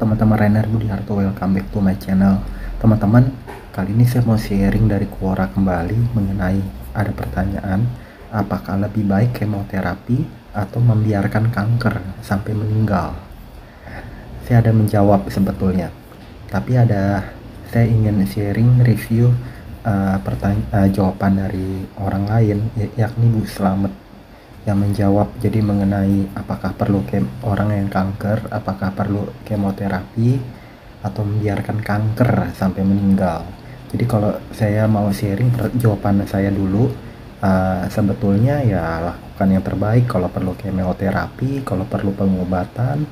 teman-teman, Rainer Budiarto, welcome back to my channel. Teman-teman, kali ini saya mau sharing dari Quora kembali mengenai ada pertanyaan, apakah lebih baik kemoterapi atau membiarkan kanker sampai meninggal? Saya ada menjawab sebetulnya, tapi saya ingin sharing review jawaban dari orang lain, yakni Bu Slamet, yang menjawab jadi mengenai apakah perlu orang yang kanker, apakah perlu kemoterapi atau membiarkan kanker sampai meninggal. Jadi kalau saya mau sharing jawaban saya dulu, sebetulnya ya lakukan yang terbaik. Kalau perlu kemoterapi, kalau perlu pengobatan,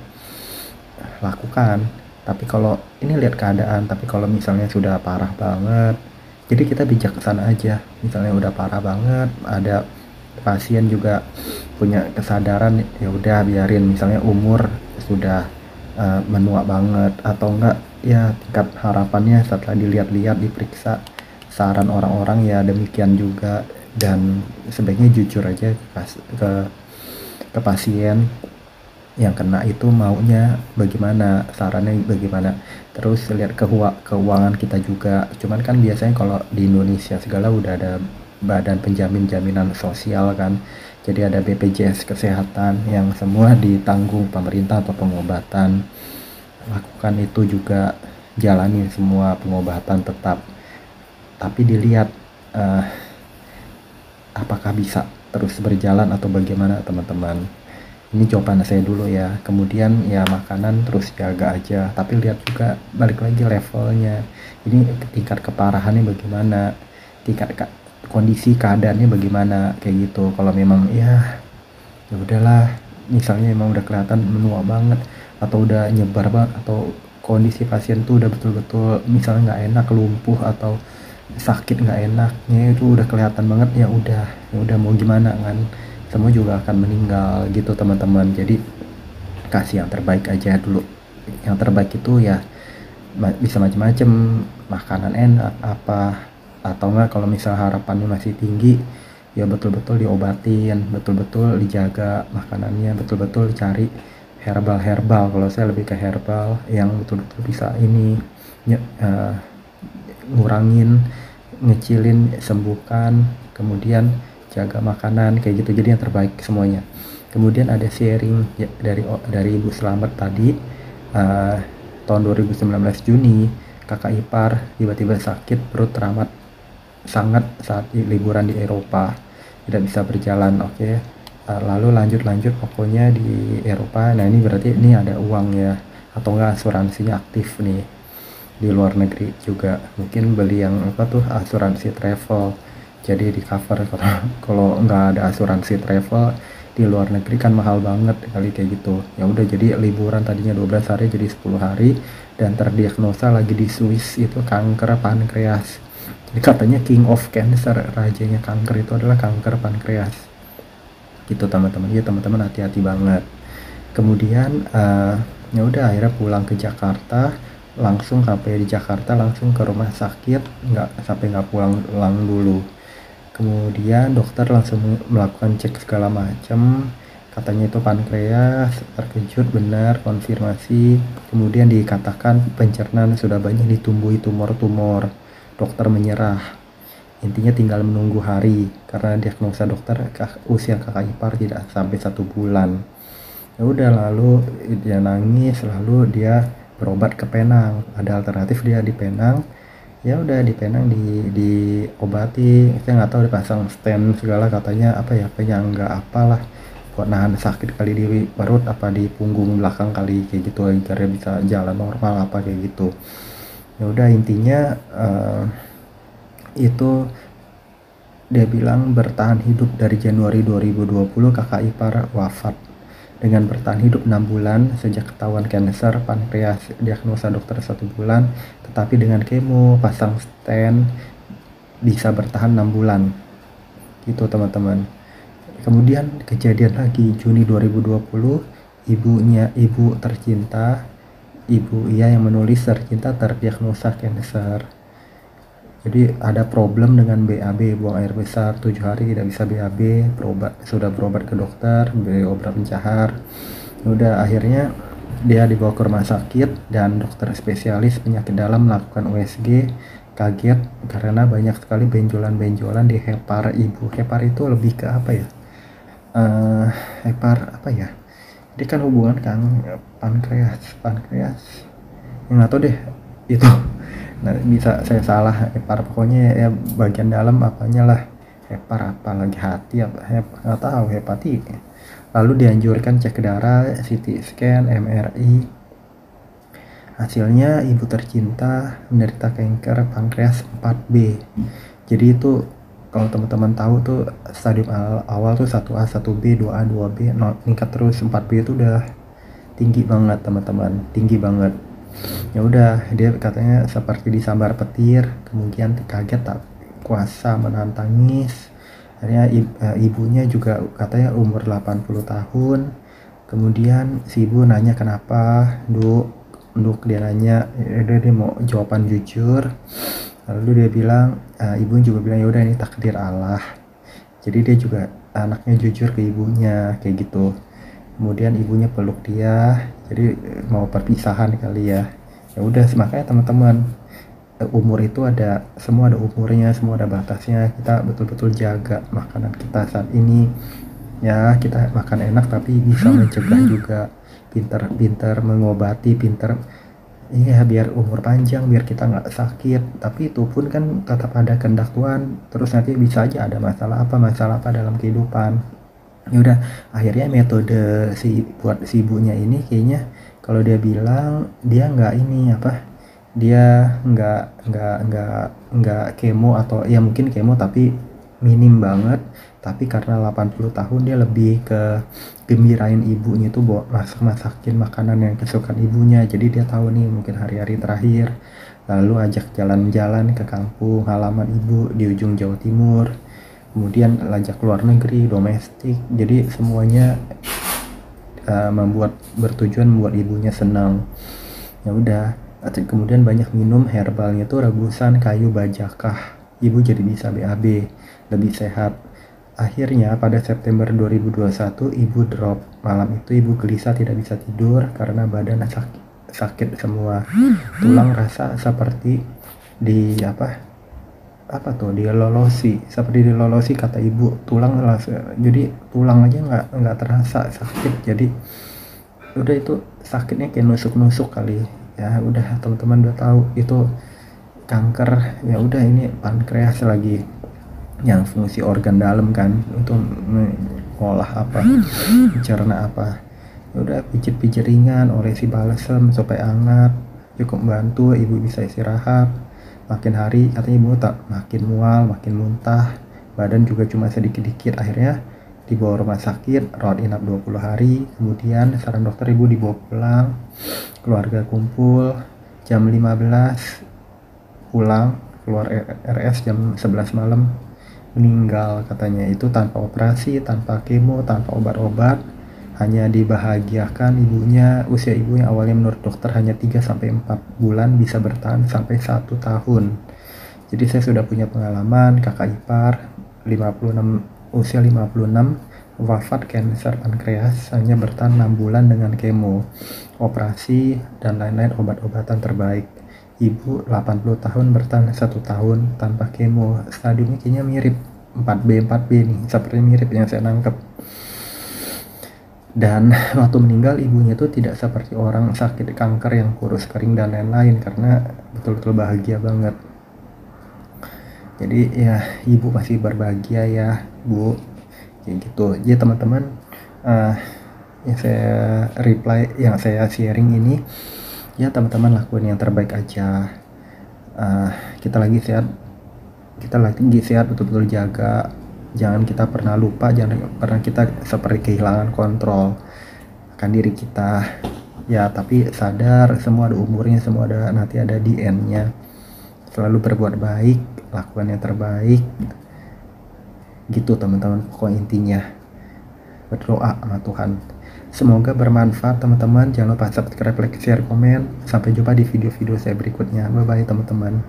lakukan. Tapi kalau ini lihat keadaan, tapi kalau misalnya sudah parah banget, jadi kita bijaksana aja. Misalnya udah parah banget, ada pasien juga punya kesadaran, ya udah biarin. Misalnya umur sudah menua banget atau enggak, ya tingkat harapannya setelah dilihat-lihat, diperiksa, saran orang-orang ya demikian juga. Dan sebaiknya jujur aja ke pasien yang kena itu maunya bagaimana, sarannya bagaimana. Terus lihat keuangan kita juga. Cuman kan biasanya kalau di Indonesia segala udah ada badan penjamin jaminan sosial kan, jadi ada BPJS kesehatan yang semua ditanggung pemerintah atau pengobatan. Lakukan itu juga, jalani semua pengobatan tetap, tapi dilihat apakah bisa terus berjalan atau bagaimana teman-teman. Ini jawaban saya dulu ya. Kemudian ya makanan terus jaga aja, tapi lihat juga balik lagi levelnya, ini tingkat keparahannya bagaimana, tingkat kondisi keadaannya bagaimana, kayak gitu. Kalau memang ya udahlah, misalnya memang udah kelihatan menua banget atau udah nyebar banget, atau kondisi pasien tuh udah betul-betul misalnya nggak enak, lumpuh atau sakit nggak enaknya itu udah kelihatan banget, ya udah mau gimana kan, semua juga akan meninggal gitu teman-teman. Jadi kasih yang terbaik aja dulu. Yang terbaik itu ya bisa macam-macam, makanan enak apa, atau enggak kalau misal harapannya masih tinggi, ya betul-betul diobatin, betul-betul dijaga makanannya, betul-betul cari herbal. Kalau saya lebih ke herbal yang betul-betul bisa ini ngurangin, ngecilin, sembuhkan, kemudian jaga makanan, kayak gitu. Jadi yang terbaik semuanya. Kemudian ada sharing ya, dari Ibu Slamet tadi, tahun 2019 Juni kakak ipar tiba-tiba sakit perut teramat sangat saat liburan di Eropa, tidak bisa berjalan. Oke. Lalu lanjut pokoknya di Eropa. Nah ini berarti ini ada uang ya, atau enggak asuransinya aktif nih di luar negeri juga. Mungkin beli yang asuransi travel, jadi di cover. Kalau nggak ada asuransi travel di luar negeri kan mahal banget kali kayak gitu. Ya udah, jadi liburan tadinya 12 hari jadi 10 hari, dan terdiagnosa lagi di Swiss itu kanker pankreas. Jadi katanya king of cancer, rajanya kanker itu adalah kanker pankreas gitu teman-teman. Ya teman-teman hati-hati banget. Kemudian ya udah akhirnya pulang ke Jakarta, langsung sampai di Jakarta langsung ke rumah sakit, nggak pulang dulu. Kemudian dokter langsung melakukan cek segala macam, katanya itu pankreas. Terkejut, benar, konfirmasi. Kemudian dikatakan pencernaan sudah banyak ditumbuhi tumor-tumor. Dokter menyerah, intinya tinggal menunggu hari, karena diagnosa dokter usia kakak ipar tidak sampai 1 bulan. Ya udah, lalu dia nangis, lalu dia berobat ke Penang. Ada alternatif, dia di Penang. Ya udah di Penang diobati. Saya nggak tahu dipasang stent segala, katanya apa ya, penyangga apalah buat nahan sakit kali di perut apa di punggung belakang kali, kayak gitu, agar dia bisa jalan normal apa kayak gitu. Ya udah intinya itu dia bilang bertahan hidup dari Januari 2020 kakak ipar wafat dengan bertahan hidup 6 bulan sejak ketahuan kanker pankreas, diagnosa dokter 1 bulan, tetapi dengan kemo pasang stent bisa bertahan 6 bulan gitu teman-teman. Kemudian kejadian lagi Juni 2020, ibu tercinta, yang menulis tercinta terdiagnosa kanker. Jadi ada problem dengan BAB, buang air besar, 7 hari tidak bisa BAB, sudah berobat ke dokter, beri obat pencahar. Udah akhirnya Dia dibawa ke rumah sakit dan dokter spesialis penyakit dalam melakukan USG. Kaget karena banyak sekali benjolan-benjolan di hepar ibu. Hepar itu lebih ke apa ya? Hepar apa ya? Dia kan hubungan kan pankreas. Yang nggak tahu deh itu. Nah, bisa saya salah. Hepar pokoknya ya bagian dalam apanya lah. Hepar apa lagi hati apa? Nggak tahu hepatitis. Lalu dianjurkan cek darah, CT scan, MRI. Hasilnya ibu tercinta menderita kanker pankreas 4B. Jadi itu kalau teman-teman tahu tuh stadium awal tuh 1A, 1B, 2A, 2B, meningkat terus 4B itu udah tinggi banget teman-teman, tinggi banget. Ya udah, dia katanya seperti disambar petir, kemudian kaget tak kuasa menahan tangis. Akhirnya ibunya juga katanya umur 80 tahun. Kemudian si ibu nanya kenapa, Duk dia nanya, dia mau jawaban jujur. Lalu dia bilang, ibu juga bilang ya udah ini takdir Allah. Jadi dia juga anaknya jujur ke ibunya kayak gitu. Kemudian ibunya peluk dia, jadi mau perpisahan kali ya. Ya udah, makanya teman-teman, umur itu semua ada umurnya, semua ada batasnya. Kita betul-betul jaga makanan kita saat ini. Ya kita makan enak tapi bisa mencegah juga, pinter mengobati, iya biar umur panjang, biar kita nggak sakit. Tapi itu pun kan tetap ada kehendak Tuhan, terus nanti bisa aja ada masalah apa dalam kehidupan. Ya udah, akhirnya metode buat si ibunya ini kayaknya kalau dia bilang dia nggak ini apa, dia nggak kemo, atau ya mungkin kemo tapi minim banget. Tapi karena 80 tahun dia lebih ke gembirain ibunya tuh, bawa masakin makanan yang kesukaan ibunya. Jadi dia tahu nih mungkin hari-hari terakhir, lalu ajak jalan-jalan ke kampung halaman ibu di ujung Jawa Timur, kemudian ajak keluar negeri, domestik. Jadi semuanya bertujuan membuat ibunya senang. Ya udah, kemudian banyak minum herbalnya tuh rebusan kayu bajakah. Ibu jadi bisa BAB, lebih sehat. Akhirnya pada September 2021 ibu drop. Malam itu ibu gelisah, tidak bisa tidur karena badan sakit semua. Tulang rasa seperti seperti dilolosi kata ibu. Jadi tulang aja nggak terasa sakit. Jadi udah itu sakitnya kayak nusuk-nusuk kali. Ya udah, teman-teman udah tahu itu kanker. Ya udah, ini pankreas lagi, yang fungsi organ dalam kan untuk mengolah apa, mencerna apa. Ya udah, pijit-pijit ringan, olesi balsem supaya hangat, cukup bantu ibu bisa istirahat. Makin hari katanya ibu makin mual, makin muntah, badan juga cuma sedikit-dikit. Akhirnya dibawa rumah sakit, rawat inap 20 hari. Kemudian saran dokter ibu dibawa pulang, keluarga kumpul jam 15, pulang keluar RS jam 11 malam, meninggal katanya. Itu tanpa operasi, tanpa kemo, tanpa obat-obat, hanya dibahagiakan ibunya. Usia ibunya awalnya menurut dokter hanya 3-4 bulan, bisa bertahan sampai 1 tahun. Jadi saya sudah punya pengalaman, kakak ipar 56, usia 56, wafat kanker pankreas, hanya bertahan 6 bulan dengan kemo, operasi dan lain-lain obat-obatan terbaik. Ibu 80 tahun bertahan 1 tahun tanpa kemo. Stadiumnya kayaknya mirip 4B nih, seperti mirip yang saya nangkep. Dan waktu meninggal ibunya tuh tidak seperti orang sakit kanker yang kurus kering dan lain-lain, karena betul-betul bahagia banget. Jadi ya ibu pasti berbahagia ya Bu, kayak gitu. Jadi teman-teman, yang saya sharing ini, ya teman-teman lakuin yang terbaik aja. Kita lagi sehat, betul-betul jaga. Jangan kita pernah lupa, jangan pernah kita seperti kehilangan kontrol akan diri kita. Ya tapi sadar semua ada umurnya, semua nanti ada di end-nya. Selalu berbuat baik, lakukan yang terbaik. Gitu teman-teman, pokoknya intinya berdoa sama Tuhan. Semoga bermanfaat teman-teman. Jangan lupa subscribe, like, share, komen. Sampai jumpa di video-video saya berikutnya. Bye bye teman-teman.